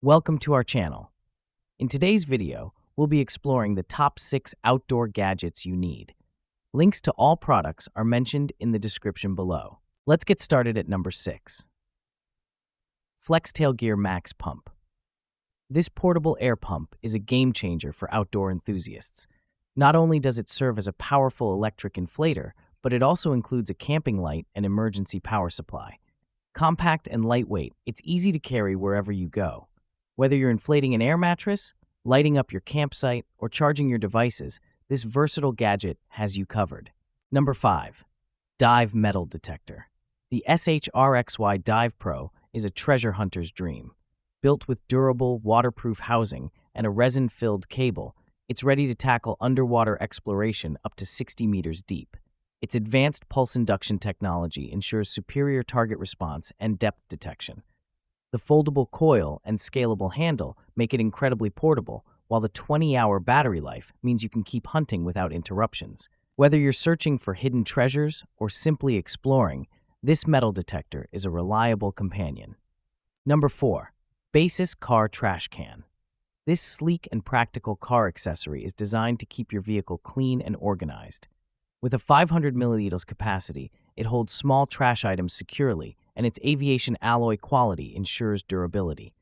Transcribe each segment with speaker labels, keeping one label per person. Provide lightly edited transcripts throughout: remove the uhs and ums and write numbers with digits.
Speaker 1: Welcome to our channel. In today's video, we'll be exploring the top 6 outdoor gadgets you need. Links to all products are mentioned in the description below. Let's get started at number 6. Flextailgear Max Pump. This portable air pump is a game changer for outdoor enthusiasts. Not only does it serve as a powerful electric inflator, but it also includes a camping light and emergency power supply. Compact and lightweight, it's easy to carry wherever you go. Whether you're inflating an air mattress, lighting up your campsite, or charging your devices, this versatile gadget has you covered. Number 5. Dive Metal Detector. The SHRXY Dive Pro is a treasure hunter's dream. Built with durable, waterproof housing and a resin-filled cable, it's ready to tackle underwater exploration up to 60 meters deep. Its advanced pulse induction technology ensures superior target response and depth detection. The foldable coil and scalable handle make it incredibly portable, while the 20-hour battery life means you can keep hunting without interruptions. Whether you're searching for hidden treasures or simply exploring, this metal detector is a reliable companion. Number 4. Baseus Car Trash Can. This sleek and practical car accessory is designed to keep your vehicle clean and organized. With a 500 milliliters capacity, it holds small trash items securely, and its aviation alloy quality ensures durability.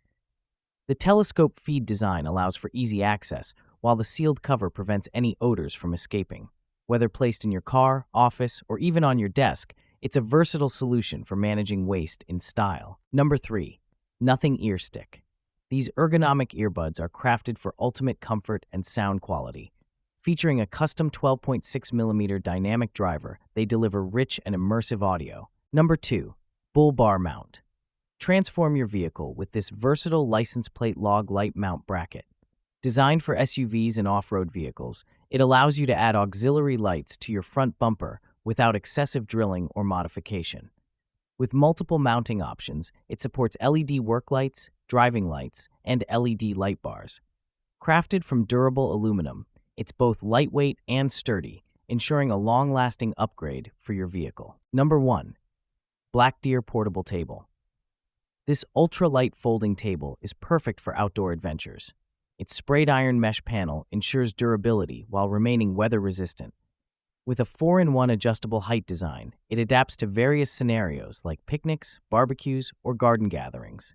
Speaker 1: The telescope feed design allows for easy access, while the sealed cover prevents any odors from escaping. Whether placed in your car, office, or even on your desk, it's a versatile solution for managing waste in style. Number 3. Nothing Ear Stick. These ergonomic earbuds are crafted for ultimate comfort and sound quality. Featuring a custom 12.6mm dynamic driver, they deliver rich and immersive audio. Number 2. Bull Bar Mount. Transform your vehicle with this versatile license plate log light mount bracket. Designed for SUVs and off-road vehicles, it allows you to add auxiliary lights to your front bumper without excessive drilling or modification. With multiple mounting options, it supports LED work lights, driving lights, and LED light bars. Crafted from durable aluminum, it's both lightweight and sturdy, ensuring a long-lasting upgrade for your vehicle. Number 1. Blackdeer Portable Table. This ultra-light folding table is perfect for outdoor adventures. Its sprayed iron mesh panel ensures durability while remaining weather-resistant. With a 4-in-1 adjustable height design, it adapts to various scenarios like picnics, barbecues, or garden gatherings.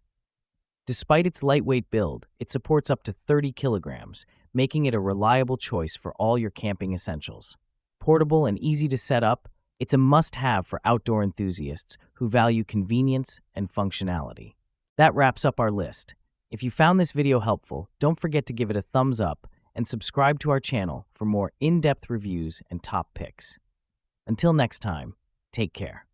Speaker 1: Despite its lightweight build, it supports up to 30 kilograms, making it a reliable choice for all your camping essentials. Portable and easy to set up, it's a must-have for outdoor enthusiasts who value convenience and functionality. That wraps up our list. If you found this video helpful, don't forget to give it a thumbs up and subscribe to our channel for more in-depth reviews and top picks. Until next time, take care.